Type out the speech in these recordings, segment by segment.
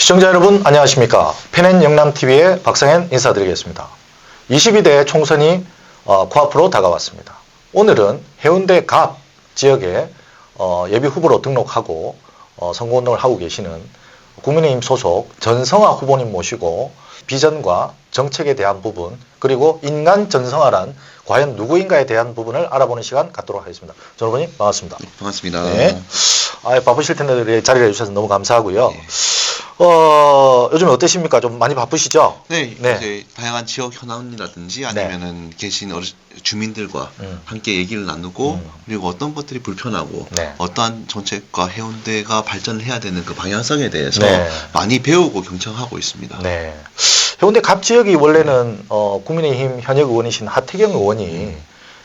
시청자 여러분 안녕하십니까. 펜앤영남TV의 박상현 인사드리겠습니다. 22대 총선이 코앞으로 다가왔습니다. 오늘은 해운대 갑 지역에 예비 후보로 등록하고 선거운동을 하고 계시는 국민의힘 소속 전성화 후보님 모시고 비전과 정책에 대한 부분 그리고 인간 전성화란 과연 누구인가에 대한 부분을 알아보는 시간 갖도록 하겠습니다. 전 후보님 반갑습니다. 네, 반갑습니다. 네. 바쁘실 텐데 자리를 해주셔서 너무 감사하고요. 네. 요즘 어떠십니까? 좀 많이 바쁘시죠? 네, 네. 이제 다양한 지역 현안이라든지 아니면은 계신 주민들과 함께 얘기를 나누고 그리고 어떤 것들이 불편하고 네. 어떠한 정책과 해운대가 발전을 해야 되는 그 방향성에 대해서 네. 많이 배우고 경청하고 있습니다. 네. 해운대 갑 지역이 원래는 국민의힘 현역 의원이신 하태경 의원이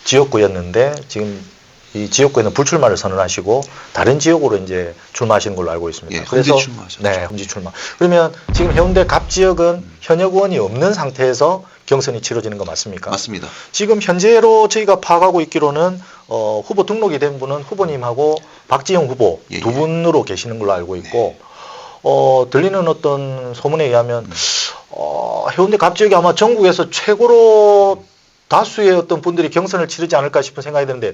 지역구였는데 지금 이 지역구에는 불출마를 선언하시고 다른 지역으로 이제 출마하시는 걸로 알고 있습니다. 예, 험지 출마하셨죠. 네, 험지 출마. 그러면 지금 해운대 갑 지역은 현역 의원이 없는 상태에서 경선이 치러지는 거 맞습니까? 맞습니다. 지금 현재로 저희가 파악하고 있기로는 후보 등록이 된 분은 후보님하고 박지영 후보 예, 두 분으로 계시는 걸로 알고 있고 들리는 어떤 소문에 의하면 해운대 갑 지역이 아마 전국에서 최고로 다수의 어떤 분들이 경선을 치르지 않을까 싶은 생각이 드는데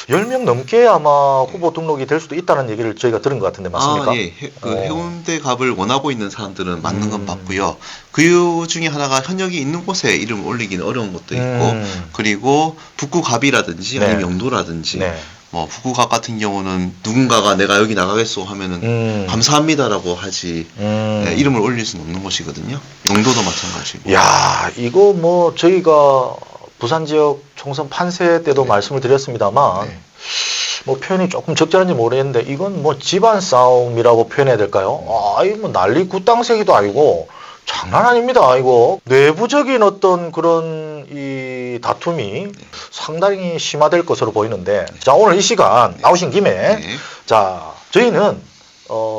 10명 넘게 아마 후보 등록이 될 수도 있다는 얘기를 저희가 들은 것 같은데 맞습니까? 예. 해운대 갑을 원하고 있는 사람들은 맞는 건 맞고요. 그 중에 하나가 현역이 있는 곳에 이름을 올리기는 어려운 것도 있고 그리고 북구 갑이라든지 네. 아니면 영도라든지 네. 뭐 북구 갑 같은 경우는 누군가가 내가 여기 나가겠소 하면은 감사합니다라고 하지 네, 이름을 올릴 수는 없는 곳이거든요. 영도도 마찬가지고. 야, 이거 뭐 저희가 부산 지역 총선 판세 때도 말씀을 드렸습니다만 뭐 표현이 조금 적절한지 모르겠는데 이건 뭐 집안 싸움이라고 표현해야 될까요? 이거 뭐 난리 굿당새기도 아니고 장난 아닙니다. 이거 내부적인 어떤 그런 이 다툼이 상당히 심화될 것으로 보이는데 자, 오늘 이 시간 나오신 김에 자, 저희는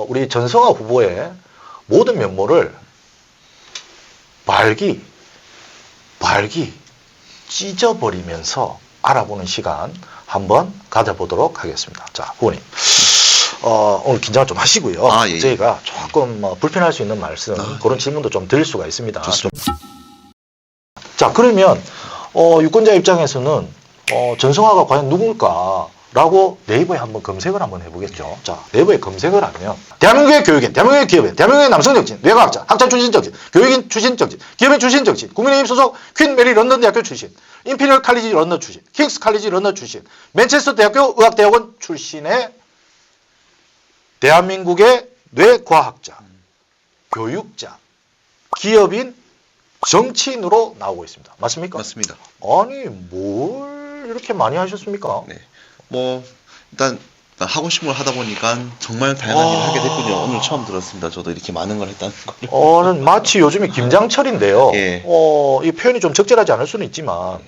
우리 전성화 후보의 모든 면모를 발기 찢어버리면서 알아보는 시간 한번 가져보도록 하겠습니다. 자, 후보님. 오늘 긴장을 좀 하시고요. 예. 저희가 조금 불편할 수 있는 말씀, 그런 질문도 좀 드릴 수가 있습니다. 자, 그러면 유권자 입장에서는 전성화가 과연 누굴까? 라고 네이버에 한번 검색을 한번 해보겠죠. 자, 네이버에 검색을 하면 대한민국의 교육인, 대한민국의 기업인, 대한민국의 남성 정치인, 뇌과학자, 학자 출신 정치인, 교육인 출신 정치인, 기업인 출신 정치인, 국민의힘 소속 퀸 메리 런던 대학교 출신, 임피리얼 칼리지 런던 출신, 킹스 칼리지 런던 출신, 맨체스터 대학교 의학대학원 출신의 대한민국의 뇌과학자, 교육자, 기업인, 정치인으로 나오고 있습니다. 맞습니까? 맞습니다. 아니, 뭘 이렇게 많이 하셨습니까? 네. 뭐 일단 하고 싶은 걸 하다 보니까 정말 다양한 일을 하게 됐군요. 오늘 처음 들었습니다. 저도 이렇게 많은 걸 했다는 걸. 마치 요즘에 김장철인데요. 예. 이 표현이 좀 적절하지 않을 수는 있지만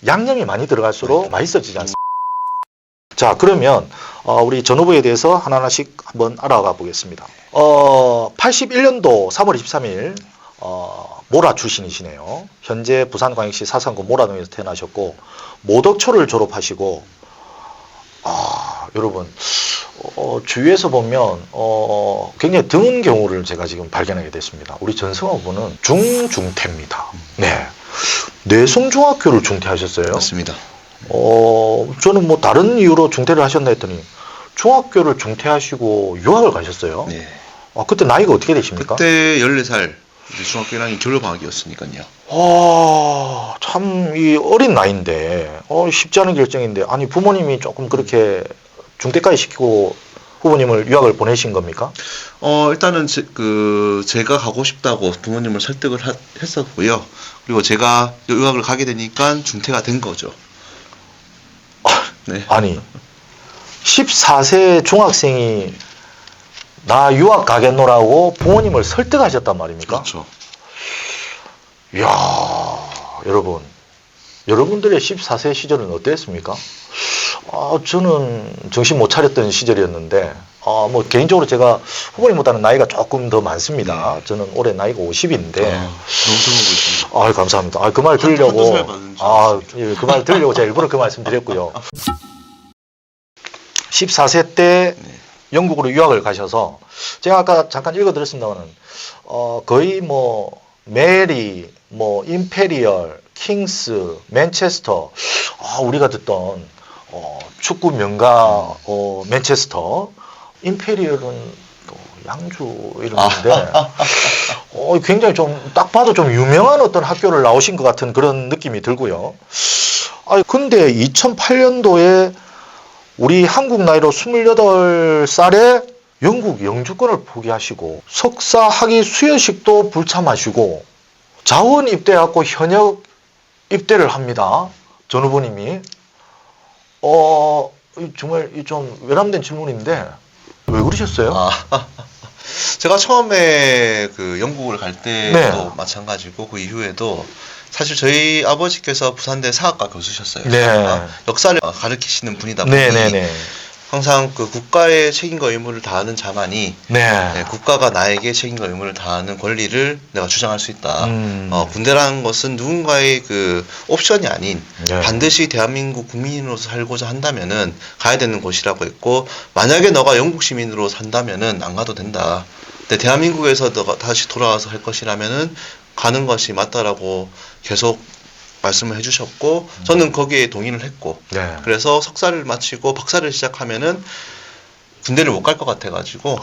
양념이 많이 들어갈수록 맛있어지지 않습니까? 자, 그러면 우리 전 후보에 대해서 하나하나씩 한번 알아가 보겠습니다. 81년도 3월 23일 모라 출신이시네요. 현재 부산광역시 사상구 모라동에서 태어나셨고 모덕초를 졸업하시고 여러분 주위에서 보면 굉장히 드문 경우를 제가 지금 발견하게 됐습니다. 우리 전성화 후보는 중퇴입니다. 네, 내성중학교를 중퇴하셨어요. 맞습니다. 저는 뭐 다른 이유로 중퇴를 하셨나 했더니 중학교를 중퇴하시고 유학을 가셨어요. 네. 그때 나이가 어떻게 되십니까? 그때 14살 중학교 1학년 겨울방학이었으니까요. 참 이 어린 나이인데 쉽지 않은 결정인데 아니 부모님이 조금 그렇게 중퇴까지 시키고 후보님을 유학을 보내신 겁니까? 일단은 제가 가고 싶다고 부모님을 설득을 했었고요. 그리고 제가 유학을 가게 되니까 중퇴가 된 거죠. 네. 아니 14세 중학생이 나 유학 가겠노라고 부모님을 설득하셨단 말입니까? 그렇죠. 이야, 여러분들의 14세 시절은 어땠습니까? 저는 정신 못 차렸던 시절이었는데, 뭐 개인적으로 제가 후보님보다는 나이가 조금 더 많습니다. 저는 올해 나이가 50인데. 너무 젊어 보이십니다. 감사합니다. 그 말 들으려고. 그 말 들으려고 제가 일부러 그 말씀 드렸고요. 14세 때 영국으로 유학을 가셔서 제가 아까 잠깐 읽어드렸습니다만은 거의 뭐 메리, 뭐 임페리얼, 킹스, 맨체스터, 우리가 듣던 축구 명가 맨체스터, 임페리얼은 또 양주 이름인데 굉장히 좀 딱 봐도 좀 유명한 어떤 학교를 나오신 것 같은 그런 느낌이 들고요. 근데 2008년도에 우리 한국 나이로 28살에 영국 영주권을 포기하시고 석사 학위 수여식도 불참하시고 자원 입대해갖고 현역 입대를 합니다. 전 후보님이. 정말 좀 외람된 질문인데 왜 그러셨어요? 제가 처음에 그 영국을 갈 때도 네. 마찬가지고 그 이후에도 사실 저희 아버지께서 부산대 사학과 교수셨어요. 네. 역사를 가르치시는 분이다 보니 네네네. 항상 그 국가의 책임과 의무를 다하는 자만이 네. 국가가 나에게 책임과 의무를 다하는 권리를 내가 주장할 수 있다. 군대라는 것은 누군가의 그 옵션이 아닌 네. 반드시 대한민국 국민으로서 살고자 한다면은 가야 되는 곳이라고 했고, 만약에 너가 영국 시민으로 산다면은 안 가도 된다. 근데 대한민국에서 너가 다시 돌아와서 할 것이라면은 가는 것이 맞다라고 계속 말씀을 해주셨고, 저는 거기에 동의를 했고, 네. 그래서 석사를 마치고 박사를 시작하면은 군대를 못 갈 것 같아가지고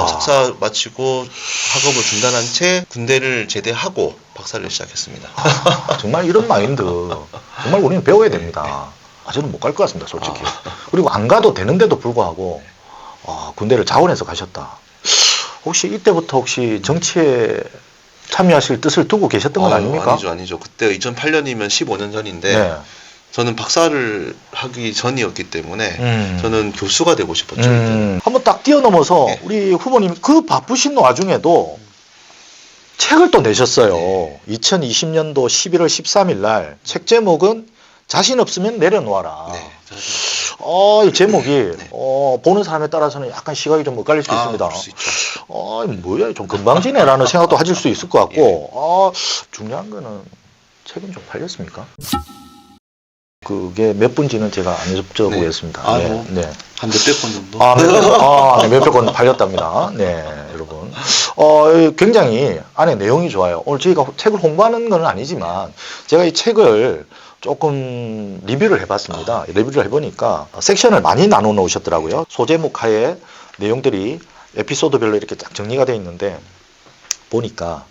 석사 마치고 학업을 중단한 채 군대를 제대하고 박사를 시작했습니다. 정말 이런 마인드 정말 우리는 배워야 됩니다. 저는 못 갈 것 같습니다, 솔직히. 그리고 안 가도 되는데도 불구하고 군대를 자원해서 가셨다. 혹시 이때부터 혹시 정치에 참여하실 뜻을 두고 계셨던 건 아닙니까? 아니죠. 그때 2008년이면 15년 전인데 네. 저는 박사를 하기 전이었기 때문에 저는 교수가 되고 싶었죠. 그때. 한번 딱 뛰어넘어서 네. 우리 후보님 그 바쁘신 와중에도 책을 또 내셨어요. 네. 2020년도 11월 13일 날 책 제목은 자신 없으면 내려놓아라. 네. 이 제목이 보는 사람에 따라서는 약간 시각이 좀 엇갈릴 수 있습니다. 그럴 수 있죠. 뭐야, 좀 금방지네라는 생각도 하실 수 있을 것 같고, 중요한 거는 책은 좀 팔렸습니까? 그게 몇 분지는 제가 안 여쭤보겠습니다. 한 몇백 권 정도? 몇백 권 팔렸답니다. 네, 여러분. 굉장히 안에 내용이 좋아요. 오늘 저희가 책을 홍보하는 건 아니지만, 제가 이 책을 조금 리뷰를 해봤습니다. 리뷰를 해보니까 섹션을 많이 나눠 놓으셨더라고요. 소제목 하에 내용들이 에피소드별로 이렇게 딱 정리가 되어 있는데, 보니까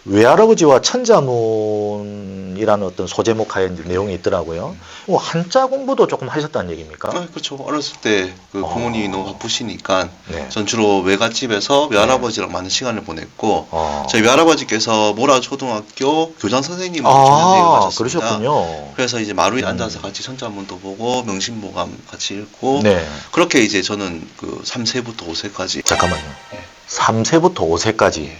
외할아버지와 천자문이라는 어떤 소제목 하에 내용이 있더라고요. 한자 공부도 조금 하셨다는 얘기입니까? 그렇죠. 어렸을 때 그 부모님이 너무 바쁘시니까 네. 전 주로 외갓집에서 외할아버지랑 많은 시간을 보냈고, 저희 외할아버지께서 모라 초등학교 교장 선생님으로 전현직을 하셨습니다. 그러셨군요. 그래서 이제 마루에 앉아서 같이 천자문도 보고 명심보감 같이 읽고, 네. 그렇게 이제 저는 그 3세부터 5세까지. 잠깐만요. 예. 3세부터 5세까지. 예.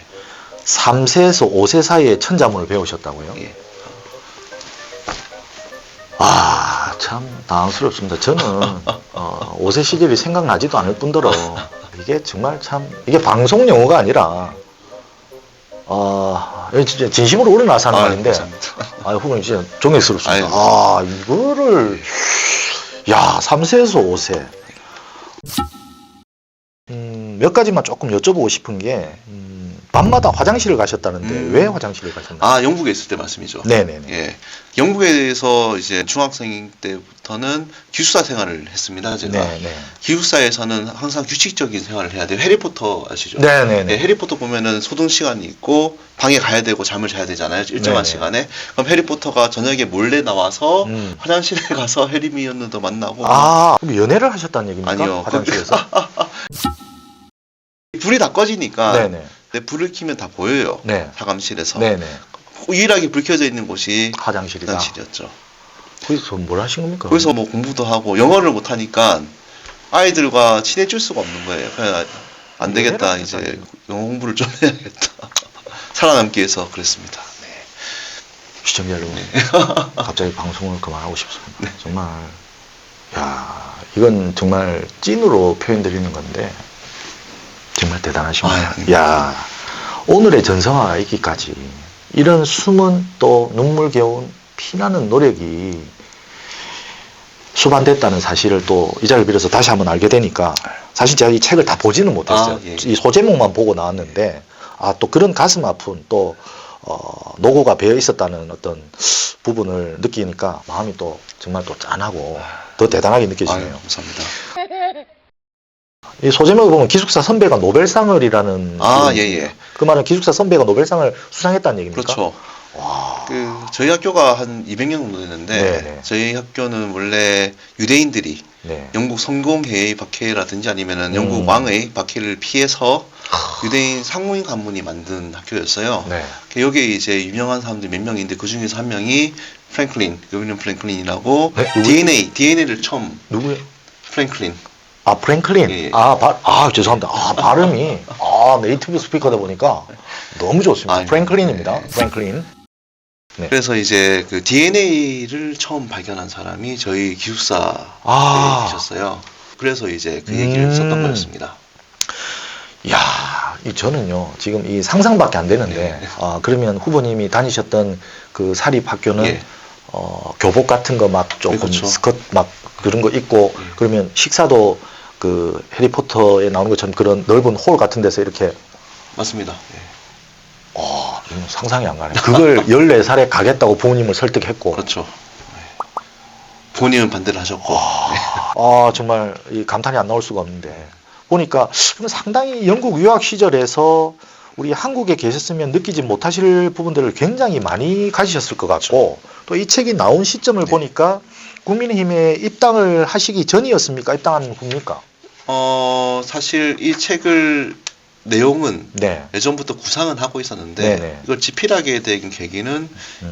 3세에서 5세 사이에 천자문을 배우셨다고요? 예. 참 당황스럽습니다. 저는 5세 시절이 생각나지도 않을 뿐더러 이게 정말 참 이게 방송 용어가 아니라 진짜 진심으로 우러나서 하는 말인데 후보님 진짜 존경스럽습니다. 이거를 3세에서 5세 몇 가지만 조금 여쭤보고 싶은 게 밤마다 화장실을 가셨다는데 왜 화장실을 가셨나요? 영국에 있을 때 말씀이죠. 네네네. 예. 영국에서 이제 중학생 때부터는 기숙사 생활을 했습니다. 제가. 네네. 기숙사에서는 항상 규칙적인 생활을 해야 돼요. 해리포터 아시죠? 네네네. 예, 해리포터 보면은 소등 시간이 있고 방에 가야 되고 잠을 자야 되잖아요. 일정한 네네. 시간에. 그럼 해리포터가 저녁에 몰래 나와서 화장실에 가서 해리미온느도 만나고. 그럼 연애를 하셨다는 얘기입니까? 아니요. 화장실에서? 불이 다 꺼지니까 네네. 내 불을 켜면 다 보여요. 네. 사감실에서. 네네. 유일하게 불 켜져 있는 곳이 화장실이다. 화장실이었죠. 거기서 뭘 하신 겁니까? 거기서 뭐 공부도 하고 영어를 못 하니까 아이들과 친해질 수가 없는 거예요. 그냥 안 되겠다. 이제 영어 공부를 좀 해야겠다. 살아남기 위해서 그랬습니다. 네. 시청자 여러분, 갑자기 방송을 그만하고 싶습니다. 네. 정말 이건 정말 찐으로 표현드리는 건데 정말 대단하십니다. 오늘의 전성화가 있기까지 이런 숨은 또 눈물겨운 피나는 노력이 수반됐다는 사실을 또 이 자리를 빌어서 다시 한번 알게 되니까 사실 제가 이 책을 다 보지는 못했어요. 예. 이 소제목만 보고 나왔는데 또 그런 가슴 아픈 또 노고가 배어 있었다는 어떤 부분을 느끼니까 마음이 또 정말 또 짠하고 더 대단하게 느껴지네요. 감사합니다. 이 소제목을 보면 기숙사 선배가 노벨상을이라는 예. 그 말은 기숙사 선배가 노벨상을 수상했다는 얘기입니까? 그렇죠. 와. 저희 학교가 한 200년 정도 됐는데 네네. 저희 학교는 원래 유대인들이 네. 영국 성공회의 박해라든지 아니면은 영국 왕의 박해를 피해서 유대인 상무인 가문이 만든 학교였어요. 네. 여기에 이제 유명한 사람들이 몇 명인데 그 중에서 한 명이 윌리엄 프랭클린이라고 네? DNA를 처음 누구요? 프랭클린. 프랭클린. 예. 죄송합니다. 발음이 네이티브 스피커다 보니까 너무 좋습니다. 프랭클린입니다. 프랭클린. 네. 그래서 이제 그 DNA를 처음 발견한 사람이 저희 기숙사에 계셨어요. 그래서 이제 그 얘기를 썼던 거였습니다. 이야, 저는요, 지금 이 상상밖에 안 되는데, 그러면 후보님이 다니셨던 그 사립학교는, 교복 같은 거 막 조금 그렇죠. 스컷 막 그런 거 입고, 그러면 식사도 그 해리포터에 나오는 것처럼 그런 넓은 홀 같은 데서 이렇게. 맞습니다. 상상이 안 가네. 그걸 14살에 가겠다고 부모님을 설득했고. 그렇죠. 부모님은 반대를 하셨고. 정말 이 감탄이 안 나올 수가 없는데. 보니까 상당히 영국 유학 시절에서 우리 한국에 계셨으면 느끼지 못하실 부분들을 굉장히 많이 가지셨을 것 같고 또 이 책이 나온 시점을 보니까 국민의힘에 입당을 하시기 전이었습니까? 입당한 후입니까? 사실 이 책을 내용은 네. 예전부터 구상은 하고 있었는데 네네. 이걸 집필하게 된 계기는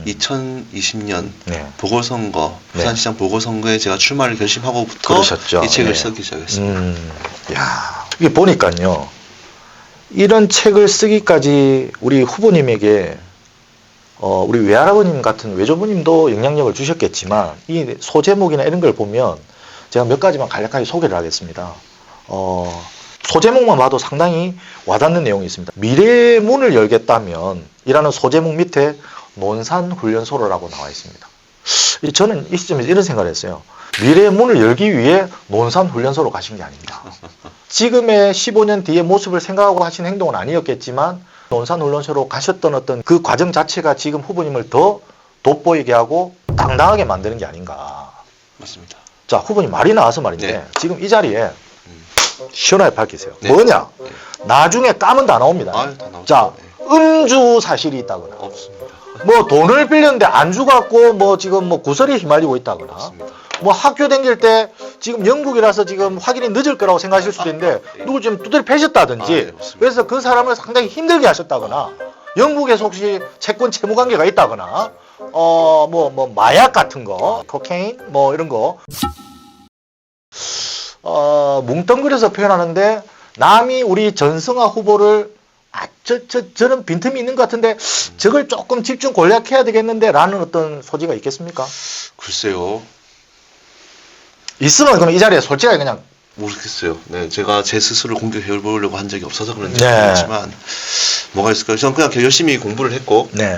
2020년 네. 보궐선거, 부산시장 보궐선거에 제가 출마를 결심하고부터 그러셨죠. 이 책을 네. 쓰기 시작했습니다. 이게 보니까요. 이런 책을 쓰기까지 우리 후보님에게 우리 외할아버님 같은 외조부님도 영향력을 주셨겠지만 이 소제목이나 이런 걸 보면 제가 몇 가지만 간략하게 소개를 하겠습니다. 소제목만 봐도 상당히 와닿는 내용이 있습니다. 미래의 문을 열겠다면 이라는 소제목 밑에 논산훈련소로라고 나와 있습니다. 저는 이 시점에서 이런 생각을 했어요. 미래의 문을 열기 위해 논산훈련소로 가신 게 아닙니다. 지금의 15년 뒤의 모습을 생각하고 하신 행동은 아니었겠지만 논산훈련소로 가셨던 어떤 그 과정 자체가 지금 후보님을 더 돋보이게 하고 당당하게 만드는 게 아닌가. 맞습니다. 자, 후보님 말이 나와서 말인데 네. 지금 이 자리에 시원하게 밝히세요. 네. 뭐냐? 나중에 까면 다 나옵니다. 다 나오죠. 자, 음주 사실이 있다거나 없습니다. 뭐 돈을 빌렸는데 안 주갖고 뭐 지금 뭐 구설에 휘말리고 있다거나 없습니다. 뭐 학교 다닐 때 지금 영국이라서 지금 확인이 늦을 거라고 생각하실 수도 있는데 누구 좀 두드려 패셨다든지 네, 맞습니다. 그래서 그 사람을 상당히 힘들게 하셨다거나 영국에서 혹시 채권 채무 관계가 있다거나 뭐 마약 같은 거 코케인 뭐 이런 거 뭉뚱그려서 표현하는데 남이 우리 전승화 후보를 저는 빈틈이 있는 것 같은데 저걸 조금 집중 공략해야 되겠는데 라는 어떤 소지가 있겠습니까? 글쎄요. 있으면 그럼 이 자리에 솔직하게 그냥 모르겠어요. 네, 제가 제 스스로 공격해 보려고 한 적이 없어서 그런지 네. 모르겠지만 뭐가 있을까요? 저는 그냥 열심히 공부를 했고 네.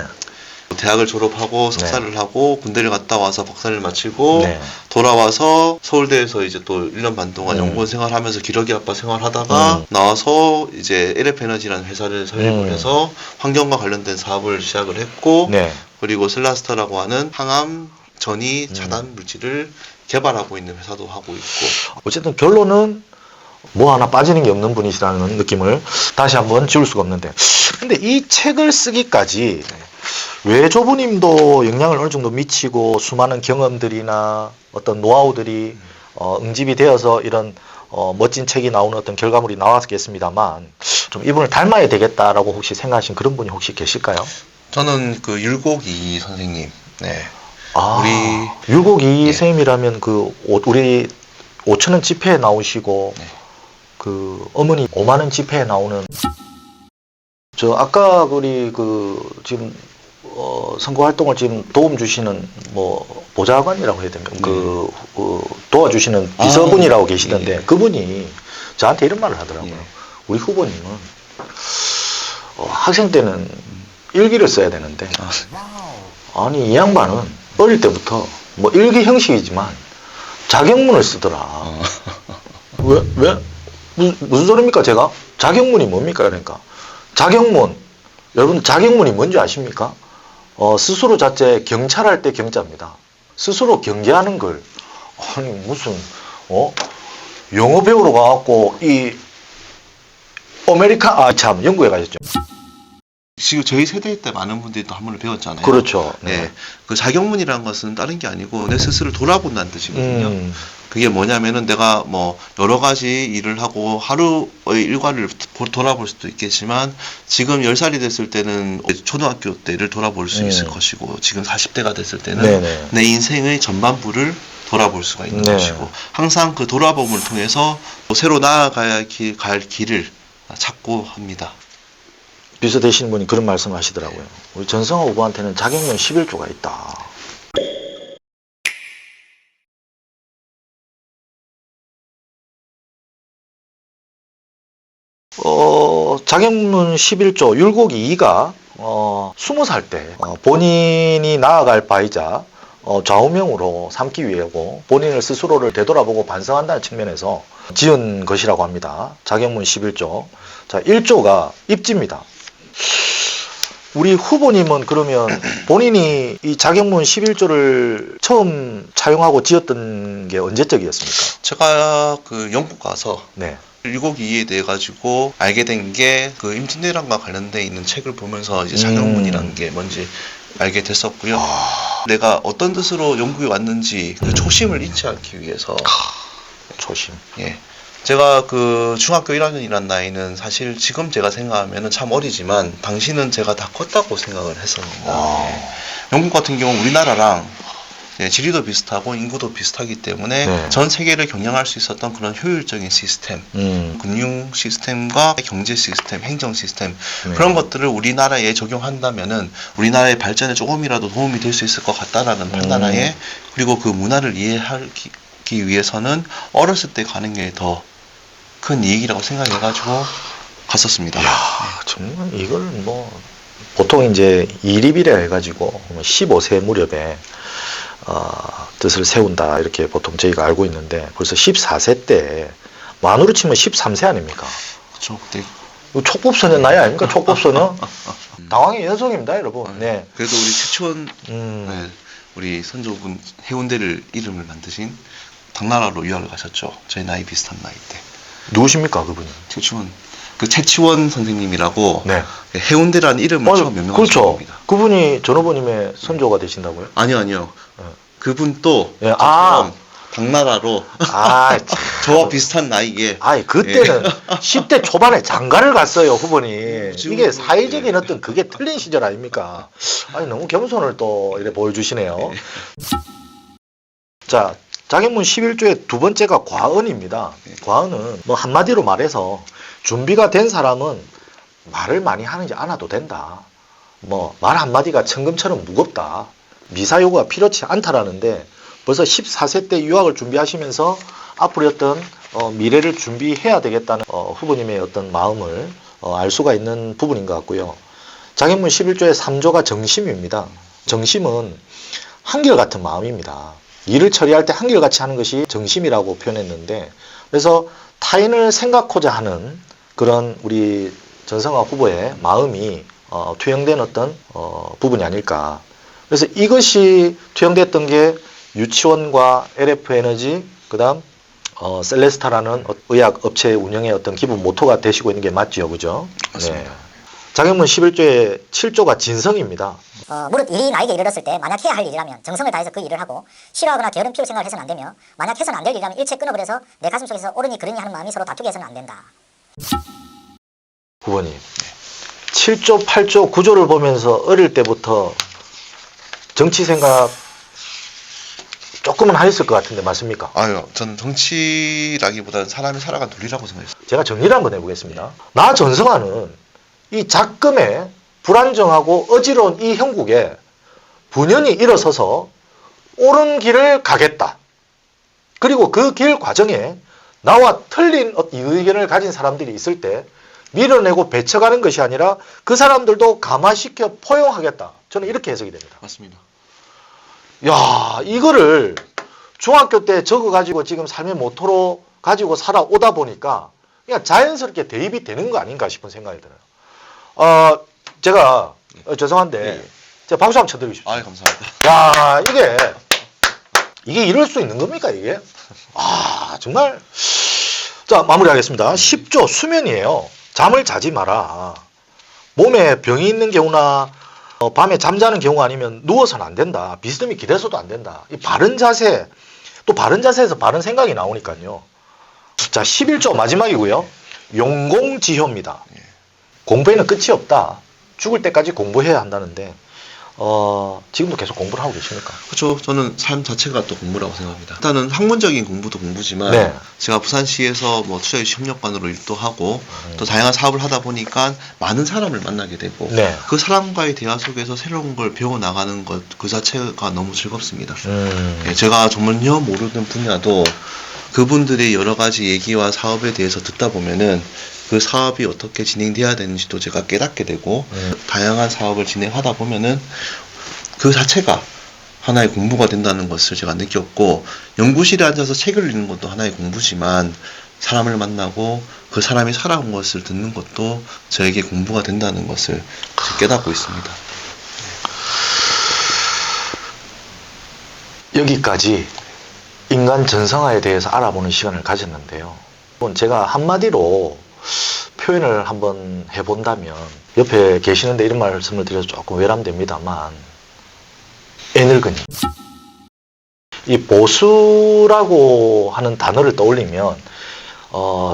대학을 졸업하고 석사를 하고 군대를 갔다 와서 박사를 마치고 네. 돌아와서 서울대에서 이제 또 1년 반 동안 연구원 생활하면서 기러기 아빠 생활하다가 나와서 이제 LF에너지라는 회사를 설립을 해서 환경과 관련된 사업을 시작을 했고 네. 그리고 슬라스터라고 하는 항암 전이 차단 물질을 개발하고 있는 회사도 하고 있고 어쨌든 결론은 뭐 하나 빠지는 게 없는 분이시라는 느낌을 다시 한번 지울 수가 없는데 근데 이 책을 쓰기까지 외조부님도 영향을 어느 정도 미치고 수많은 경험들이나 어떤 노하우들이 응집이 되어서 이런 멋진 책이 나오는 어떤 결과물이 나왔겠습니다만 좀 이분을 닮아야 되겠다라고 혹시 생각하신 그런 분이 혹시 계실까요? 저는 그 율곡이 선생님 네. 우리 율곡이 선생님이라면 그 우리 5,000원 집회에 나오시고 그 어머니 5만 원 집회에 나오는 저 아까 우리 그 지금 선거 활동을 지금 도움 주시는 뭐 보좌관이라고 해야 됩니까? 도와주시는 비서분이라고 계시던데 그분이 저한테 이런 말을 하더라고요. 우리 후보님은 학생 때는 일기를 써야 되는데 아니 이 양반은 어릴 때부터 뭐 일기 형식이지만 자격문을 쓰더라. 왜? 무슨 소리입니까, 제가? 자격문이 뭡니까, 그러니까. 자격문. 여러분, 자격문이 뭔지 아십니까? 스스로 자체 경찰할 때 경자입니다. 스스로 경계하는 걸. 아니, 무슨, 영어 배우러 가갖고, 참, 영국에 가셨죠. 지금 저희 세대 때 많은 분들이 또 한문을 배웠잖아요. 그렇죠. 네. 그 자격문이라는 것은 다른 게 아니고 내 스스로 돌아본다는 뜻이거든요. 그게 뭐냐면은 내가 뭐 여러 가지 일을 하고 하루의 일과를 돌아볼 수도 있겠지만 지금 10살이 됐을 때는 초등학교 때를 돌아볼 수 있을 것이고 지금 40대가 됐을 때는 네네. 내 인생의 전반부를 돌아볼 수가 있는 네. 것이고 항상 그 돌아봄을 통해서 새로 나아가야 갈 길을 찾고 합니다. 비서되시는 분이 그런 말씀을 하시더라고요. 우리 전성화 후보한테는 자격문 11조가 있다. 자격문 11조 율곡이 2가 20살 때 본인이 나아갈 바이자 좌우명으로 삼기 위하고 본인을 스스로를 되돌아보고 반성한다는 측면에서 지은 것이라고 합니다. 자격문 11조. 자, 1조가 입지입니다. 우리 후보님은 그러면 본인이 이 자격문 11조를 처음 차용하고 지었던 게 언제적이었습니까? 제가 그 영국 가서 네. 율곡이에 대해 가지고 알게 된 게 그 임진왜란과 관련돼 있는 책을 보면서 이제 자격문이라는 게 뭔지 알게 됐었고요. 내가 어떤 뜻으로 영국에 왔는지 그 초심을 잃지 않기 위해서 초심. 예. 제가 그 중학교 1학년이란 나이는 사실 지금 제가 생각하면 참 어리지만 당시는 제가 다 컸다고 생각을 했었습니다. 예. 영국 같은 경우 우리나라랑 지리도 비슷하고 인구도 비슷하기 때문에 네. 전 세계를 경영할 수 있었던 그런 효율적인 시스템, 금융 시스템과 경제 시스템, 행정 시스템 네. 그런 것들을 우리나라에 적용한다면은 우리나라의 발전에 조금이라도 도움이 될 수 있을 것 같다라는 판단하에 그리고 그 문화를 이해하기 위해서는 어렸을 때 가는 게 더 큰 이익이라고 생각해가지고 갔었습니다. 이야, 정말 이걸 뭐 보통 이제 이립이라 해가지고 15세 무렵에 뜻을 세운다 이렇게 보통 저희가 알고 있는데 벌써 14세 때 만으로 치면 13세 아닙니까? 그렇죠. 그때 촉법소년 나이 아닙니까? 촉법소년 당황의 연속입니다, 여러분. 네. 그래도 우리 최치원 네, 우리 선조분 해운대를 이름을 만드신 당나라로 유학을 가셨죠. 저희 나이 비슷한 나이 때. 누구십니까, 그분이? 최치원 선생님이라고 네. 해운대라는 이름을 처음 명명하신 그렇죠. 겁니다. 그분이 전 후보님의 선조가 되신다고요? 아니요. 네. 그분 또 네. 당나라로 참. 저와 비슷한 나이에 그때는 10대 초반에 장가를 갔어요, 후보님. 지금 이게 사회적인 어떤 그게 틀린 시절 아닙니까? 너무 겸손을 또 이렇게 보여주시네요. 자, 자격문 11조의 두 번째가 과언입니다. 과언은 뭐 한마디로 말해서 준비가 된 사람은 말을 많이 하는지 않아도 된다. 뭐 말 한마디가 천금처럼 무겁다. 미사 요구가 필요치 않다라는데 벌써 14세 때 유학을 준비하시면서 앞으로 어떤 미래를 준비해야 되겠다는 후보님의 어떤 마음을 알 수가 있는 부분인 것 같고요. 자격문 11조의 3조가 정심입니다. 정심은 한결같은 마음입니다. 일을 처리할 때 한결같이 하는 것이 정심이라고 표현했는데 그래서 타인을 생각하고자 하는 그런 우리 전성화 후보의 마음이 투영된 어떤 부분이 아닐까. 그래서 이것이 투영됐던 게 유치원과 LF에너지 그다음 셀레스타라는 의학 업체 운영의 어떤 기본 모토가 되시고 있는 게 맞죠, 그죠? 맞습니다. 네. 자격문 11조의 7조가 진성입니다. 무릇 일이 나에게 이르렀을 때 만약 해야 할 일이라면 정성을 다해서 그 일을 하고 싫어하거나 게으름 피울 생각을 해서는 안 되며 만약 해서는 안 될 일이라면 일체 끊어버려서 내 가슴 속에서 옳으니 그러니 하는 마음이 서로 다투게 해서는 안 된다. 후보님, 7조, 8조, 9조를 보면서 어릴 때부터 정치 생각 조금은 하셨을 것 같은데 맞습니까? 저는 정치라기보다는 사람이 살아간 도리라고 생각했어요. 제가 정리를 한번 해보겠습니다. 나 전성화는 이 작금에 불안정하고 어지러운 이 형국에 분연히 일어서서 옳은 길을 가겠다. 그리고 그 길 과정에 나와 틀린 의견을 가진 사람들이 있을 때 밀어내고 배쳐가는 것이 아니라 그 사람들도 감화시켜 포용하겠다. 저는 이렇게 해석이 됩니다. 맞습니다. 야, 이거를 중학교 때 적어가지고 지금 삶의 모토로 가지고 살아오다 보니까 그냥 자연스럽게 대입이 되는 거 아닌가 싶은 생각이 들어요. 제가 죄송한데 제가 박수 한번 쳐드리고 싶습니다. 아, 감사합니다. 야, 이게 이럴 수 있는 겁니까, 이게? 정말. 자, 마무리하겠습니다. 10조 수면이에요. 잠을 자지 마라. 몸에 병이 있는 경우나 밤에 잠자는 경우 아니면 누워서는 안 된다. 비스듬히 기대서도 안 된다. 이 바른 자세, 또 바른 자세에서 바른 생각이 나오니까요. 자, 11조 마지막이고요. 용공지효입니다. 공부에는 끝이 없다. 죽을 때까지 공부해야 한다는데 지금도 계속 공부를 하고 계십니까? 그렇죠. 저는 삶 자체가 또 공부라고 생각합니다. 일단은 학문적인 공부도 공부지만 네. 제가 부산시에서 뭐 투자유치 협력관으로 일도 하고 또 다양한 사업을 하다 보니까 많은 사람을 만나게 되고 네. 그 사람과의 대화 속에서 새로운 걸 배워나가는 것 그 자체가 너무 즐겁습니다. 예, 제가 전혀 모르는 분야도 그분들의 여러 가지 얘기와 사업에 대해서 듣다 보면은 그 사업이 어떻게 진행돼야 되는지도 제가 깨닫게 되고 다양한 사업을 진행하다 보면은 그 자체가 하나의 공부가 된다는 것을 제가 느꼈고, 연구실에 앉아서 책을 읽는 것도 하나의 공부지만 사람을 만나고 그 사람이 살아온 것을 듣는 것도 저에게 공부가 된다는 것을 깨닫고 있습니다. 여기까지 인간 전성화에 대해서 알아보는 시간을 가졌는데요. 제가 한마디로 표현을 한번 해본다면, 옆에 계시는데 이런 말씀을 드려서 조금 외람됩니다만, 애늙은이. 이 보수라고 하는 단어를 떠올리면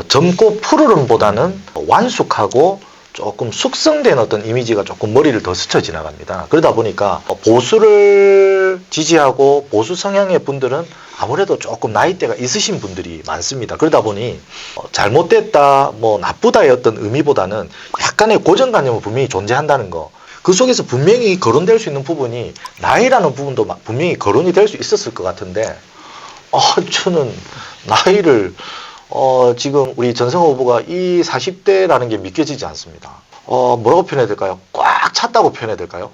젊고 푸르름보다는 완숙하고 조금 숙성된 어떤 이미지가 조금 머리를 더 스쳐 지나갑니다. 그러다 보니까 보수를 지지하고 보수 성향의 분들은 아무래도 조금 나이대가 있으신 분들이 많습니다. 그러다 보니 잘못됐다, 뭐 나쁘다의 어떤 의미보다는 약간의 고정관념은 분명히 존재한다는 거. 그 속에서 분명히 거론될 수 있는 부분이 나이라는 부분도 분명히 거론이 될 수 있었을 것 같은데, 저는 나이를 지금 우리 전성호 후보가 이 40대라는 게 믿겨지지 않습니다. 뭐라고 표현해야 될까요? 꽉 찼다고 표현해야 될까요?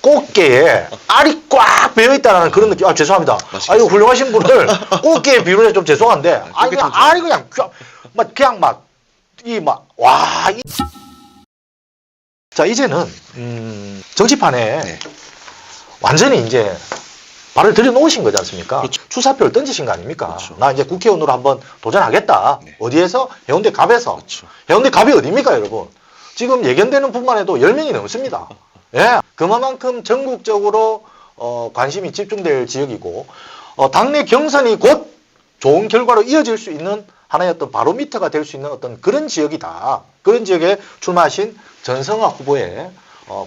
꽃게에 알이 꽉 배어있다는 그런 느낌. 죄송합니다. 이거 훌륭하신 분을 꽃게에 비유해 좀 죄송한데, 그냥 알이 자, 이제는 정치판에 네. 완전히 이제 발을 들여놓으신 거지 않습니까? 그렇죠. 출사표를 던지신 거 아닙니까? 그렇죠. 나 이제 국회의원으로 한번 도전하겠다. 네. 어디에서? 해운대 갑에서. 그렇죠. 해운대 갑이 어디입니까, 여러분? 지금 예견되는 분만 해도 10명이 넘습니다. 예. 그만큼 전국적으로 관심이 집중될 지역이고, 당내 경선이 곧 좋은 결과로 이어질 수 있는 하나의 어떤 바로미터가 될 수 있는 어떤 그런 지역이다. 그런 지역에 출마하신 전성화 후보의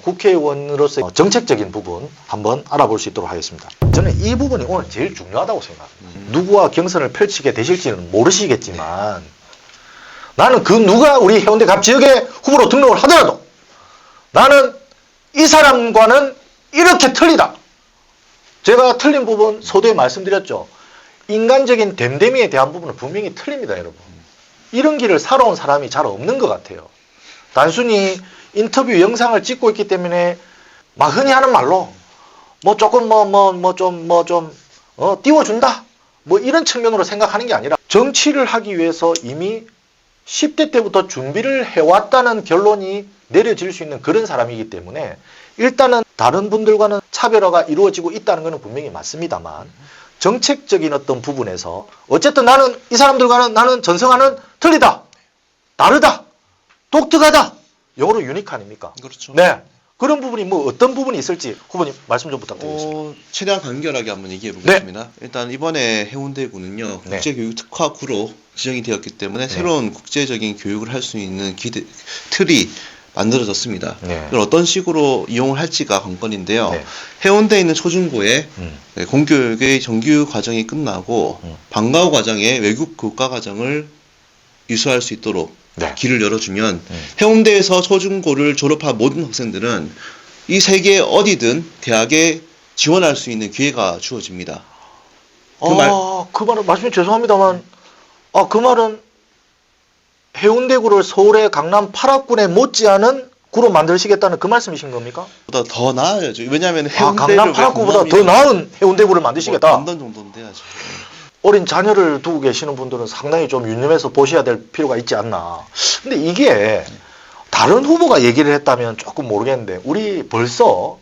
국회의원으로서의 정책적인 부분 한번 알아볼 수 있도록 하겠습니다. 저는 이 부분이 오늘 제일 중요하다고 생각합니다. 누구와 경선을 펼치게 되실지는 모르시겠지만, 나는 그 누가 우리 해운대 갑 지역의 후보로 등록을 하더라도 나는 이 사람과는 이렇게 틀리다. 제가 틀린 부분 서두에 말씀드렸죠. 인간적인 됨됨이에 대한 부분은 분명히 틀립니다, 여러분. 이런 길을 살아온 사람이 잘 없는 것 같아요. 단순히 인터뷰 영상을 찍고 있기 때문에 막 흔히 하는 말로 뭐 조금 띄워준다, 뭐 이런 측면으로 생각하는 게 아니라 정치를 하기 위해서 이미 10대 때부터 준비를 해왔다는 결론이 내려질 수 있는 그런 사람이기 때문에, 일단은 다른 분들과는 차별화가 이루어지고 있다는 것은 분명히 맞습니다만, 정책적인 어떤 부분에서 어쨌든 나는 이 사람들과는, 나는 전성화는 틀리다, 다르다, 독특하다, 영어로 유니크 아닙니까? 그렇죠. 네. 그런 부분이 뭐 어떤 부분이 있을지 후보님 말씀 좀 부탁드리겠습니다. 최대한 간결하게 한번 얘기해 보겠습니다. 일단 이번에 해운대구는요, 국제교육특화구로 지정이 되었기 때문에 새로운 국제적인 교육을 할 수 있는 틀이 만들어졌습니다. 그걸 어떤 식으로 이용을 할지가 관건인데요. 해운대에 있는 초중고에 공교육의 정규 과정이 끝나고 방과 후 과정에 외국 교과 과정을 이수할 수 있도록 길을 열어주면 해운대에서 초중고를 졸업한 모든 학생들은 이 세계 어디든 대학에 지원할 수 있는 기회가 주어집니다. 그 말은 말씀이 죄송합니다만, 그 말은 해운대구를 서울의 강남 8학군에 못지않은 구로 만드시겠다는 그 말씀이신 겁니까? 보다 더 나아야죠. 왜냐하면 아, 해운대를 강남 파라구보다 더 나은 해운대구를 만드시겠다. 반던 정도는 돼야죠. 어린 자녀를 두고 계시는 분들은 상당히 좀 유념해서 보셔야 될 필요가 있지 않나. 근데 이게 다른 후보가 얘기를 했다면 조금 모르겠는데 우리 벌써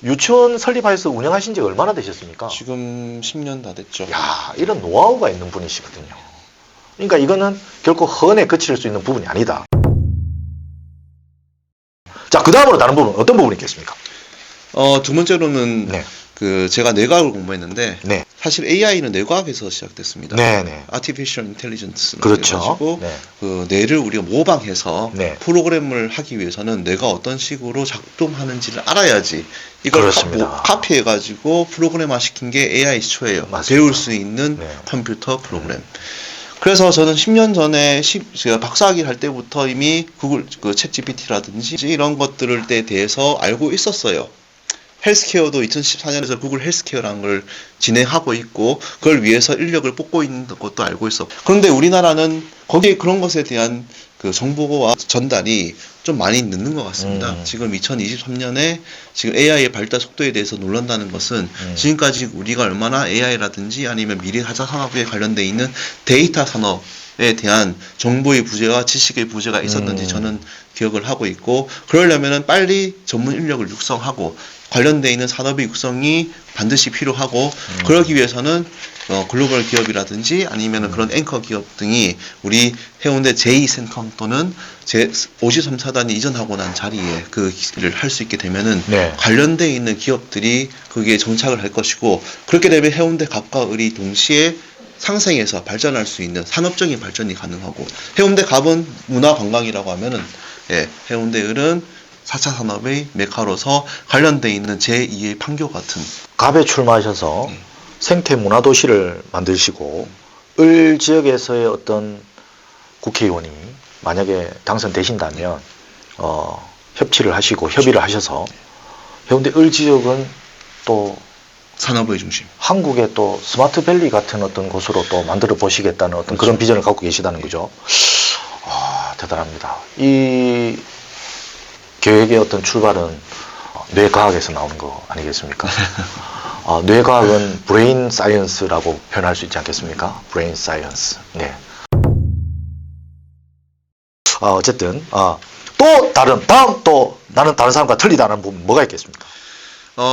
유치원 설립하여서 운영하신 지 얼마나 되셨습니까? 지금 10년 다 됐죠. 야, 이런 노하우가 있는 분이시거든요. 그러니까 이거는 결코 헌에 그칠 수 있는 부분이 아니다. 자, 그 다음으로 다른 부분 어떤 부분이 있겠습니까? 두 번째로는 네. 그 제가 뇌과학을 공부했는데 네. 사실 AI는 뇌과학에서 시작됐습니다. 네네. Artificial Intelligence. 그렇죠. 가지고 네. 그 뇌를 우리가 모방해서 네. 프로그램을 하기 위해서는 뇌가 어떤 식으로 작동하는지를 알아야지 이걸 그렇습니다. 카피해가지고 프로그램화 시킨 게 AI 시초예요. 맞습니다. 배울 수 있는 네. 컴퓨터 프로그램. 그래서 저는 10년 전에 제가 박사학위를 할 때부터 이미 구글 챗 GPT라든지 이런 것들에 대해서 알고 있었어요. 헬스케어도 2014년에서 구글 헬스케어라는 걸 진행하고 있고 그걸 위해서 인력을 뽑고 있는 것도 알고 있었고 그런데 우리나라는 거기에 그런 것에 대한 그 정보와 전달이 좀 많이 늦는 것 같습니다. 지금 2023년에 지금 AI의 발달 속도에 대해서 놀란다는 것은 지금까지 우리가 얼마나 AI라든지 아니면 미래 하자 산업에 관련돼 있는 데이터 산업에 대한 정보의 부재와 지식의 부재가 있었는지 저는 기억을 하고 있고 그러려면은 빨리 전문 인력을 육성하고 관련돼 있는 산업의 육성이 반드시 필요하고 그러기 위해서는 글로벌 기업이라든지 아니면은 그런 앵커 기업 등이 우리 해운대 제2센텀 또는 제53사단이 이전하고 난 자리에 그 일을 할 수 있게 되면은 네. 관련돼 있는 기업들이 거기에 정착을 할 것이고 그렇게 되면 해운대 갑과 을이 동시에 상생해서 발전할 수 있는 산업적인 발전이 가능하고 해운대 갑은 문화 관광이라고 하면은 해운대 을은 4차 산업의 메카로서 관련돼 있는 제2의 판교 같은 갑에 출마하셔서 생태 문화 도시를 만드시고 을 지역에서의 어떤 국회의원이 만약에 당선되신다면 협치를 하시고 협의를 하셔서 해운대 을 지역은 또 산업의 중심. 한국의 또 스마트밸리 같은 어떤 곳으로 또 만들어 보시겠다는 어떤 그런 비전을 갖고 계시다는 거죠. 아, 대단합니다. 이 계획의 어떤 출발은 뇌과학에서 나오는 거 아니겠습니까? 뇌과학은 브레인 사이언스라고 표현할 수 있지 않겠습니까? 브레인 사이언스. 네. 어쨌든 또 다음 또 나는 다른 사람과 틀리다는 부분 뭐가 있겠습니까?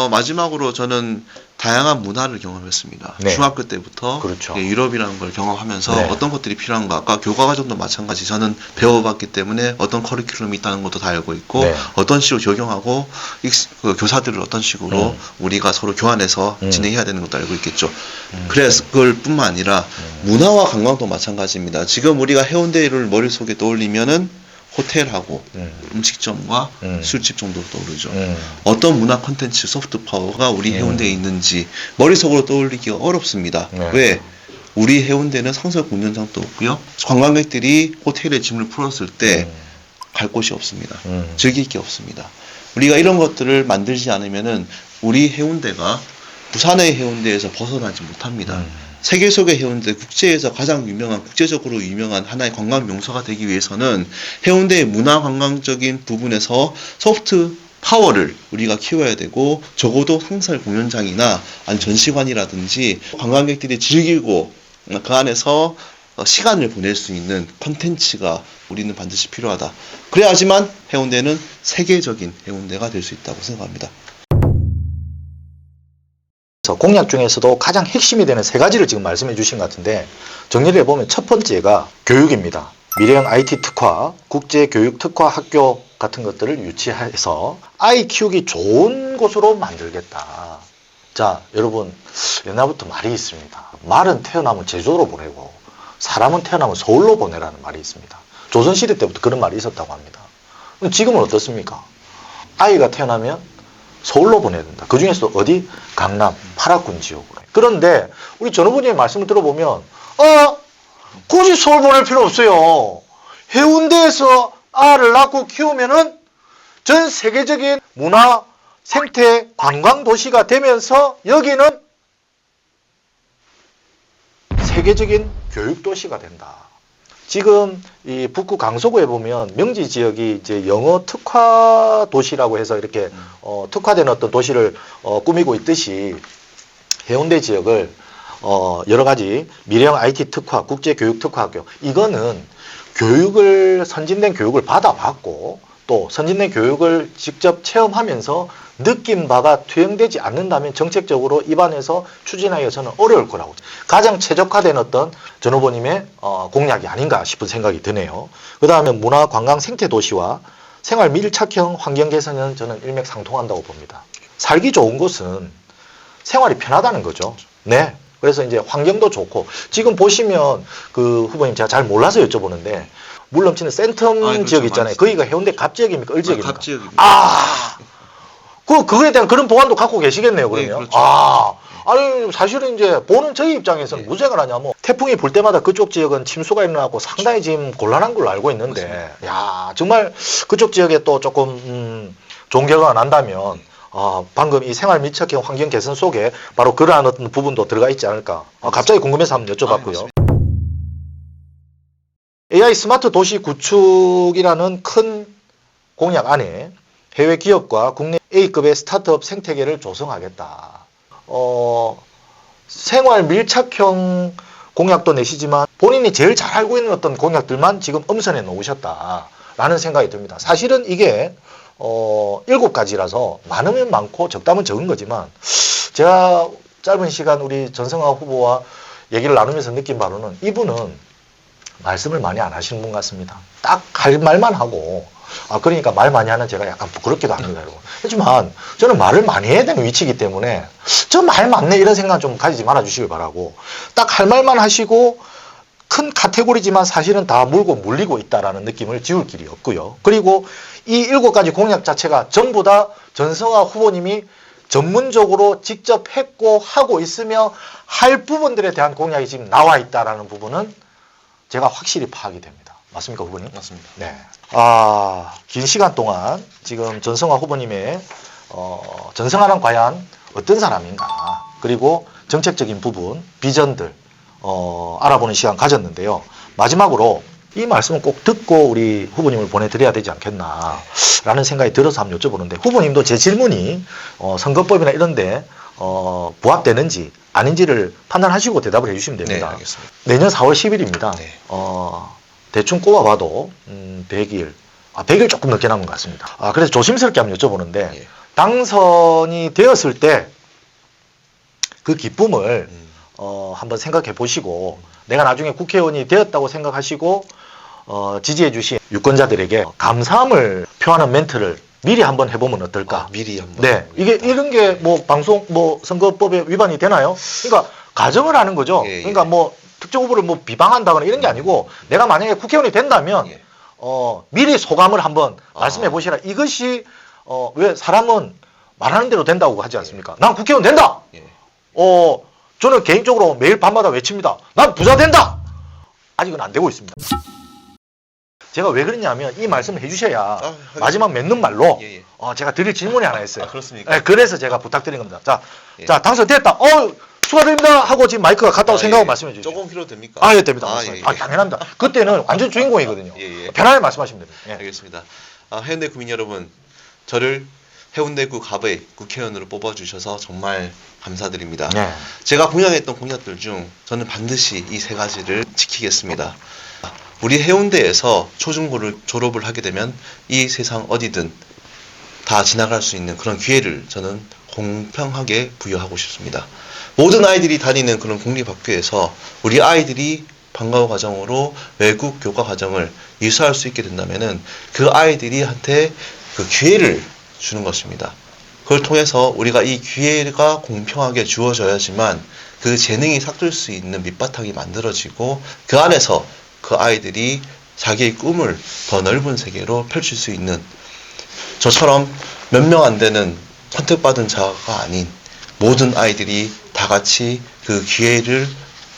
마지막으로 저는 다양한 문화를 경험했습니다. 네. 중학교 때부터 그렇죠. 유럽이라는 걸 경험하면서 네. 어떤 것들이 필요한가 아까 교과과정도 마찬가지 저는 배워봤기 때문에 어떤 커리큘럼이 있다는 것도 다 알고 있고 네. 어떤 식으로 적용하고 그 교사들을 어떤 식으로 우리가 서로 교환해서 진행해야 되는 것도 알고 있겠죠. 그래서 그걸 뿐만 아니라 문화와 관광도 마찬가지입니다. 지금 우리가 해운대를 머릿속에 떠올리면은 호텔하고 음식점과 술집 정도 떠오르죠. 어떤 문화 콘텐츠 소프트 파워가 우리 해운대에 있는지 머릿속으로 떠올리기가 어렵습니다. 네. 왜? 우리 해운대는 상설 공연장도 없고요. 관광객들이 호텔에 짐을 풀었을 때 갈 곳이 없습니다. 즐길 게 없습니다. 우리가 이런 것들을 만들지 않으면은 우리 해운대가 부산의 해운대에서 벗어나지 못합니다. 세계 속의 해운대, 국제에서 가장 유명한, 국제적으로 유명한 하나의 관광 명소가 되기 위해서는 해운대의 문화 관광적인 부분에서 소프트 파워를 우리가 키워야 되고 적어도 상설 공연장이나 아니 전시관이라든지 관광객들이 즐기고 그 안에서 시간을 보낼 수 있는 콘텐츠가 우리는 반드시 필요하다. 그래야지만 해운대는 세계적인 해운대가 될 수 있다고 생각합니다. 공약 중에서도 가장 핵심이 되는 세 가지를 지금 말씀해 주신 것 같은데 정리를 해보면 첫 번째가 교육입니다. 미래형 IT 특화, 국제교육 특화 학교 같은 것들을 유치해서 아이 키우기 좋은 곳으로 만들겠다. 자, 여러분 옛날부터 말이 있습니다. 말은 태어나면 제주도로 보내고 사람은 태어나면 서울로 보내라는 말이 있습니다. 조선시대 때부터 그런 말이 있었다고 합니다. 지금은 어떻습니까? 아이가 태어나면 서울로 보내야 된다. 그 중에서 어디? 강남, 파라군 지역으로. 그런데 우리 전 후보님의 말씀을 들어보면 굳이 서울 보낼 필요 없어요. 해운대에서 알을 낳고 키우면은 전 세계적인 문화, 생태, 관광 도시가 되면서 여기는 세계적인 교육 도시가 된다. 지금 이 북구 강서구에 보면 명지 지역이 이제 영어 특화 도시라고 해서 이렇게 특화된 어떤 도시를 꾸미고 있듯이 해운대 지역을 여러 가지 미래형 IT 특화, 국제 교육 특화 학교, 이거는 교육을, 선진된 교육을 받아봤고 또 선진된 교육을 직접 체험하면서 느낀 바가 투영되지 않는다면 정책적으로 입안에서 추진하기가 저는 어려울 거라고, 가장 최적화된 어떤 전 후보님의 공약이 아닌가 싶은 생각이 드네요. 그 다음에 문화 관광 생태 도시와 생활 밀착형 환경 개선은 저는 일맥상통한다고 봅니다. 살기 좋은 곳은 생활이 편하다는 거죠. 네. 그래서 이제 환경도 좋고, 지금 보시면 그 후보님 제가 잘 몰라서 여쭤보는데 물 넘치는 센텀 그렇죠. 지역 있잖아요. 거기가 해운대 갑지역입니까? 을지역입니까? 갑지역입니다. 그거에 대한 그런 보완도 갖고 계시겠네요, 그러면. 네, 그렇죠. 아니, 사실은 이제 보는 저희 입장에서는 무색을 하냐면, 태풍이 불 때마다 그쪽 지역은 침수가 일어나고 상당히 지금 곤란한 걸로 알고 있는데, 맞습니다. 야, 정말 그쪽 지역에 또 조금, 좋은 결과가 난다면, 방금 이 생활 밀착형 환경 개선 속에 바로 그러한 어떤 부분도 들어가 있지 않을까. 갑자기 궁금해서 한번 여쭤봤고요. AI 스마트 도시 구축이라는 큰 공약 안에 해외 기업과 국내 A급의 스타트업 생태계를 조성하겠다. 생활 밀착형 공약도 내시지만 본인이 제일 잘 알고 있는 어떤 공약들만 지금 엄선해 놓으셨다라는 생각이 듭니다. 사실은 이게 7가지라서 많으면 많고 적다면 적은 거지만, 제가 짧은 시간 우리 전성화 후보와 얘기를 나누면서 느낀 바로는 이분은 말씀을 많이 안 하시는 분 같습니다. 딱 할 말만 하고, 그러니까 말 많이 하는 제가 약간 부끄럽기도 합니다, 여러분. 하지만 저는 말을 많이 해야 되는 위치이기 때문에 저 말 많네 이런 생각 좀 가지지 말아 주시길 바라고, 딱 할 말만 하시고 큰 카테고리지만 사실은 다 물고 물리고 있다라는 느낌을 지울 길이 없고요. 그리고 이 7가지 공약 자체가 전부 다 전성화 후보님이 전문적으로 직접 했고 하고 있으며 할 부분들에 대한 공약이 지금 나와 있다라는 부분은 제가 확실히 파악이 됩니다. 맞습니까, 후보님? 맞습니다. 네. 긴 시간 동안 지금 전성화 후보님의 전성화는 과연 어떤 사람인가, 그리고 정책적인 부분, 비전들 알아보는 시간 가졌는데요. 마지막으로 이 말씀을 꼭 듣고 우리 후보님을 보내드려야 되지 않겠나라는 생각이 들어서 한번 여쭤보는데, 후보님도 제 질문이 선거법이나 이런데 부합되는지 아닌지를 판단하시고 대답을 해주시면 됩니다. 네, 알겠습니다. 내년 4월 10일입니다. 네. 대충 꼽아봐도 100일, 100일 조금 넘게 남은 것 같습니다. 그래서 조심스럽게 한번 여쭤보는데, 예. 당선이 되었을 때 그 기쁨을 한번 생각해 보시고, 내가 나중에 국회의원이 되었다고 생각하시고 지지해 주신 유권자들에게 감사함을 표하는 멘트를 미리 한번 해보면 어떨까? 미리 한번. 네, 이게 이런 게 뭐 방송 선거법에 위반이 되나요? 그러니까 가정을 하는 거죠. 예, 예. 그러니까 뭐 특정 후보를 뭐 비방한다거나 이런 게 아니고, 내가 만약에 국회의원이 된다면 예. 미리 소감을 한번 말씀해 보시라. 이것이 왜 사람은 말하는 대로 된다고 하지 않습니까? 난 국회의원 된다. 예. 저는 개인적으로 매일 밤마다 외칩니다. 난 부자 된다. 아직은 안 되고 있습니다. 제가 왜 그러냐면 이 말씀을 해주셔야 마지막 맺는 말로 예, 예. 제가 드릴 질문이 하나 있어요. 그렇습니까? 네, 그래서 제가 부탁드린 겁니다. 예. 자, 당선됐다. 축하드립니다. 하고 지금 마이크가 갔다고 생각하고 말씀해 주시죠. 조금 필요 됩니까? 예, 됩니다. 예, 예. 당연합니다. 그때는 완전 주인공이거든요. 예, 예. 편하게 말씀하시면 됩니다. 예. 알겠습니다. 해운대 구민 여러분, 저를 해운대구 갑의 국회의원으로 뽑아주셔서 정말 감사드립니다. 네. 제가 공약했던 공약들 중 저는 반드시 이 3가지를 지키겠습니다. 우리 해운대에서 초중고를 졸업을 하게 되면 이 세상 어디든 다 지나갈 수 있는 그런 기회를 저는 공평하게 부여하고 싶습니다. 모든 아이들이 다니는 그런 공립학교에서 우리 아이들이 방과후 과정으로 외국 교과 과정을 이수할 수 있게 된다면은 그 아이들이한테 그 기회를 주는 것입니다. 그걸 통해서 우리가 이 기회가 공평하게 주어져야지만 그 재능이 삭힐 수 있는 밑바탕이 만들어지고, 그 안에서 그 아이들이 자기의 꿈을 더 넓은 세계로 펼칠 수 있는, 저처럼 몇 명 안 되는 선택받은 자가 아닌 모든 아이들이 다 같이 그 기회를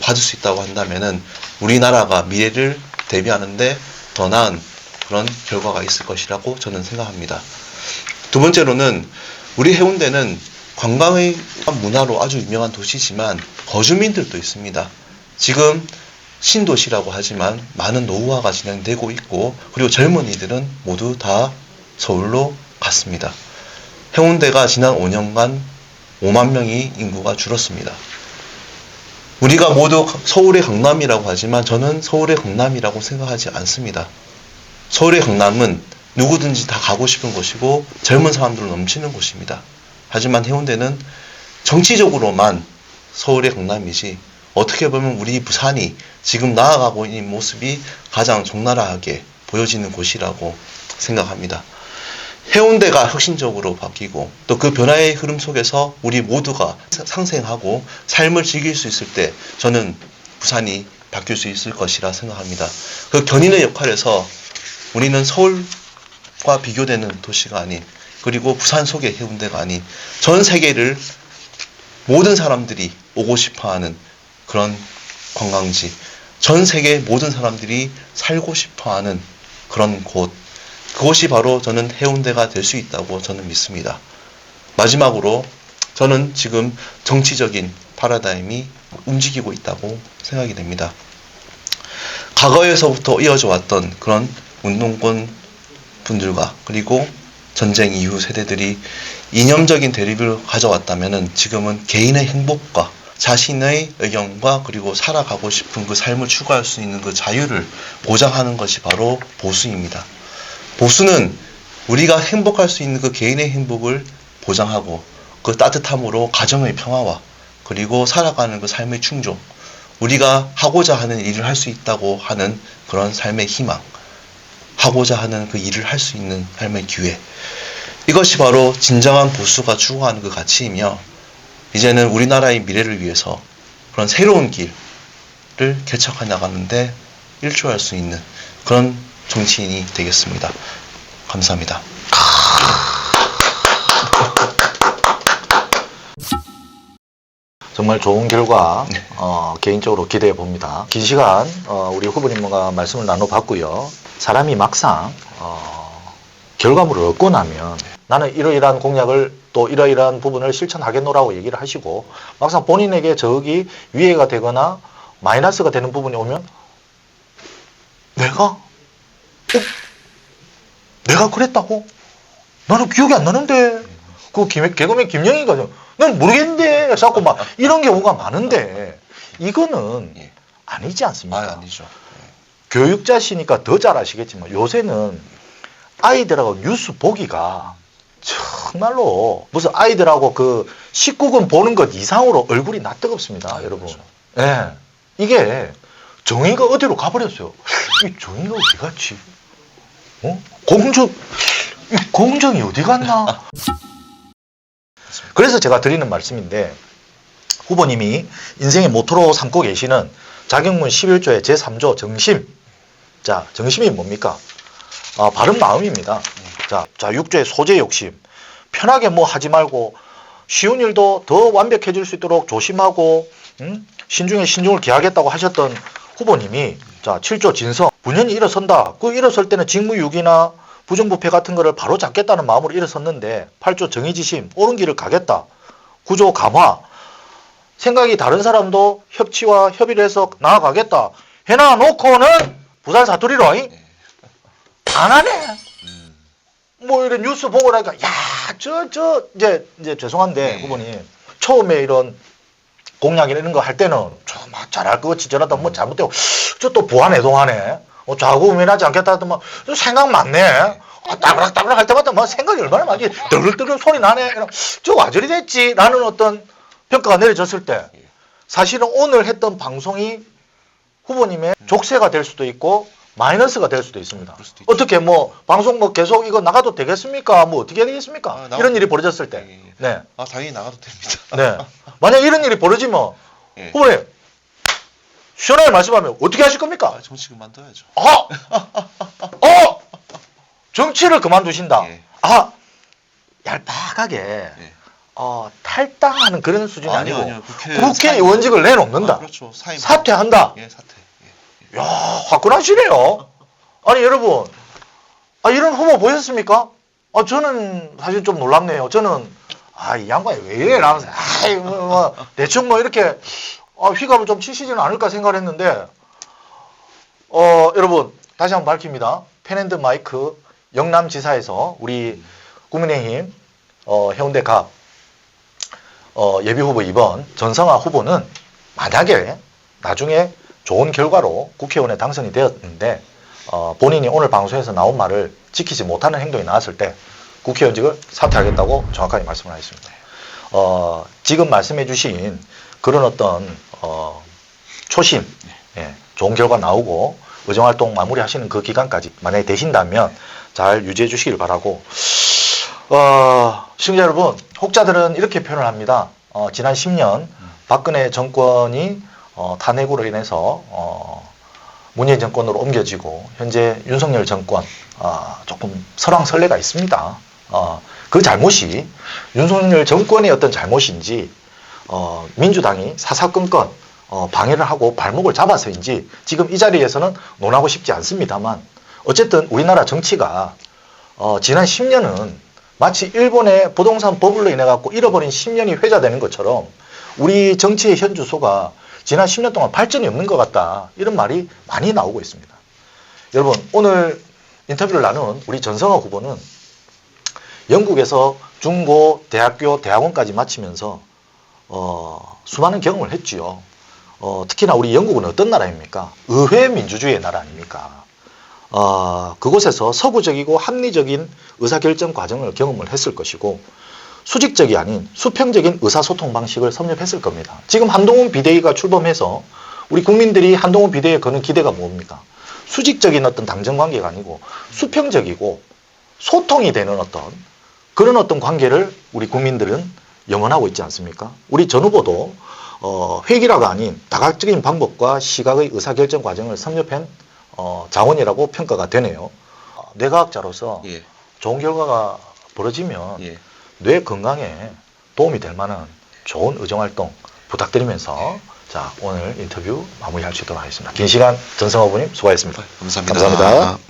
받을 수 있다고 한다면은 우리나라가 미래를 대비하는데 더 나은 그런 결과가 있을 것이라고 저는 생각합니다. 두 번째로는 우리 해운대는 관광의 문화로 아주 유명한 도시지만 거주민들도 있습니다. 지금 신도시라고 하지만 많은 노후화가 진행되고 있고 그리고 젊은이들은 모두 다 서울로 갔습니다. 해운대가 지난 5년간 5만 명이 인구가 줄었습니다. 우리가 모두 서울의 강남이라고 하지만 저는 서울의 강남이라고 생각하지 않습니다. 서울의 강남은 누구든지 다 가고 싶은 곳이고 젊은 사람들로 넘치는 곳입니다. 하지만 해운대는 정치적으로만 서울의 강남이지 어떻게 보면 우리 부산이 지금 나아가고 있는 모습이 가장 적나라하게 보여지는 곳이라고 생각합니다. 해운대가 혁신적으로 바뀌고 또 그 변화의 흐름 속에서 우리 모두가 상생하고 삶을 즐길 수 있을 때 저는 부산이 바뀔 수 있을 것이라 생각합니다. 그 견인의 역할에서 우리는 서울과 비교되는 도시가 아닌 그리고 부산 속의 해운대가 아닌 전 세계를 모든 사람들이 오고 싶어하는 그런 관광지, 전 세계 모든 사람들이 살고 싶어하는 그런 곳, 그것이 바로 저는 해운대가 될 수 있다고 저는 믿습니다. 마지막으로 저는 지금 정치적인 파라다임이 움직이고 있다고 생각이 됩니다. 과거에서부터 이어져 왔던 그런 운동권 분들과 그리고 전쟁 이후 세대들이 이념적인 대립을 가져왔다면 지금은 개인의 행복과 자신의 의견과 그리고 살아가고 싶은 그 삶을 추구할 수 있는 그 자유를 보장하는 것이 바로 보수입니다. 보수는 우리가 행복할 수 있는 그 개인의 행복을 보장하고 그 따뜻함으로 가정의 평화와 그리고 살아가는 그 삶의 충족, 우리가 하고자 하는 일을 할 수 있다고 하는 그런 삶의 희망, 하고자 하는 그 일을 할 수 있는 삶의 기회, 이것이 바로 진정한 보수가 추구하는 그 가치이며 이제는 우리나라의 미래를 위해서 그런 새로운 길을 개척해 나가는데 일조할 수 있는 그런 정치인이 되겠습니다. 감사합니다. 정말 좋은 결과 개인적으로 기대해 봅니다. 긴 시간 우리 후보님과 말씀을 나눠봤고요. 사람이 막상 결과물을 얻고 나면 나는 이러이러한 공약을 또 이러이러한 부분을 실천하겠노라고 얘기를 하시고 막상 본인에게 적이 위해가 되거나 마이너스가 되는 부분이 오면 내가 그랬다고? 나는 기억이 안 나는데 그 개그맨 김영희가 난 모르겠는데 자꾸 막 이런 경우가 많은데 이거는 아니지 않습니까? 아니죠. 교육자시니까 더 잘 아시겠지만 요새는 아이들하고 뉴스 보기가 정말로 무슨 아이들하고 그 19금 보는 것 이상으로 얼굴이 낯뜨겁습니다, 여러분. 그렇죠. 예. 이게 정의가 어디로 가버렸어요. 이 정의가 어디 갔지? 공정이 어디 갔나? 그래서 제가 드리는 말씀인데 후보님이 인생의 모토로 삼고 계시는 자격문 11조의 제3조 정심. 자, 정심이 뭡니까? 바른 마음입니다. 자, 6조의 소재 욕심. 편하게 뭐 하지 말고 쉬운 일도 더 완벽해질 수 있도록 조심하고 신중에 신중을 기하겠다고 하셨던 후보님이 자, 7조 진성. 분연히 일어선다. 그 일어설 때는 직무유기나 부정부패 같은 거를 바로 잡겠다는 마음으로 일어섰는데 8조 정의지심. 옳은 길을 가겠다. 9조 감화. 생각이 다른 사람도 협치와 협의를 해서 나아가겠다. 해놔놓고는 부산 사투리로 안 하네. 뭐 이런 뉴스 보고 나니까 이제 죄송한데 후보님 처음에 이런 공약이나 이런 거 할 때는 막 잘할 것 같이 저러다 뭐 잘못되고 저 또 부안해동하네. 좌고 우면하지 않겠다 하더만 생각 많네. 따브락따브락 할 때마다 뭐 생각이 얼마나 많지. 떠글떠글 소리 나네. 저 와저리 됐지 라는 어떤 평가가 내려졌을 때 사실은 오늘 했던 방송이 후보님의 족쇄가 될 수도 있고 마이너스가 될 수도 있습니다. 어떻게 뭐 방송 뭐 계속 이거 나가도 되겠습니까? 뭐 어떻게 해야 되겠습니까? 이런 일이 벌어졌을 때. 네. 당연히 나가도 됩니다. 네. 만약 이런 일이 벌어지면 후보님 시원하게 말씀하면 어떻게 하실 겁니까? 정치 그만둬야죠. 정치를 그만두신다. 예. 얄팍하게 탈당하는 그런 수준이 아니요, 아니고 아니요. 국회의원직을 내놓는다. 그렇죠. 사퇴한다. 예, 사퇴. 야, 화끈하시네요. 아니 여러분, 이런 후보 보셨습니까? 저는 사실 좀 놀랍네요. 저는 이 양반이 왜 이래? 라면서 대충 뭐 이렇게 휘감을 좀 치시지는 않을까 생각을 했는데 여러분 다시 한번 밝힙니다. 펜앤드 마이크 영남지사에서 우리 국민의힘 해운대 갑 예비후보 2번 전성화 후보는 만약에 나중에 좋은 결과로 국회의원에 당선이 되었는데 본인이 오늘 방송에서 나온 말을 지키지 못하는 행동이 나왔을 때 국회의원직을 사퇴하겠다고 정확하게 말씀을 하셨습니다. 지금 말씀해 주신 그런 어떤 초심, 좋은 결과 나오고 의정활동 마무리하시는 그 기간까지 만약에 되신다면 잘 유지해 주시길 바라고, 시청자 여러분, 혹자들은 이렇게 표현을 합니다. 지난 10년 박근혜 정권이 탄핵으로 인해서 문재인 정권으로 옮겨지고 현재 윤석열 정권 조금 설왕설래가 있습니다. 그 잘못이 윤석열 정권의 어떤 잘못인지 민주당이 사사건건 방해를 하고 발목을 잡아서인지 지금 이 자리에서는 논하고 싶지 않습니다만, 어쨌든 우리나라 정치가 지난 10년은 마치 일본의 부동산 버블로 인해 갖고 잃어버린 10년이 회자되는 것처럼 우리 정치의 현 주소가 지난 10년 동안 발전이 없는 것 같다, 이런 말이 많이 나오고 있습니다. 여러분, 오늘 인터뷰를 나눈 우리 전성화 후보는 영국에서 중고, 대학교, 대학원까지 마치면서 수많은 경험을 했지요. 특히나 우리 영국은 어떤 나라입니까? 의회 민주주의의 나라 아닙니까? 그곳에서 서구적이고 합리적인 의사결정 과정을 경험을 했을 것이고, 수직적이 아닌 수평적인 의사소통 방식을 섭렵했을 겁니다. 지금 한동훈 비대위가 출범해서 우리 국민들이 한동훈 비대위에 거는 기대가 뭡니까? 수직적인 어떤 당정 관계가 아니고 수평적이고 소통이 되는 그런 어떤 관계를 우리 국민들은 염원하고 있지 않습니까? 우리 전 후보도 회기라가 아닌 다각적인 방법과 시각의 의사결정 과정을 섭렵한 자원이라고 평가가 되네요. 뇌과학자로서 좋은 결과가 벌어지면 뇌 건강에 도움이 될 만한 좋은 의정활동 부탁드리면서 자, 오늘 인터뷰 마무리할 수 있도록 하겠습니다. 긴 시간 전성화 후보님 수고하셨습니다. 감사합니다. 감사합니다.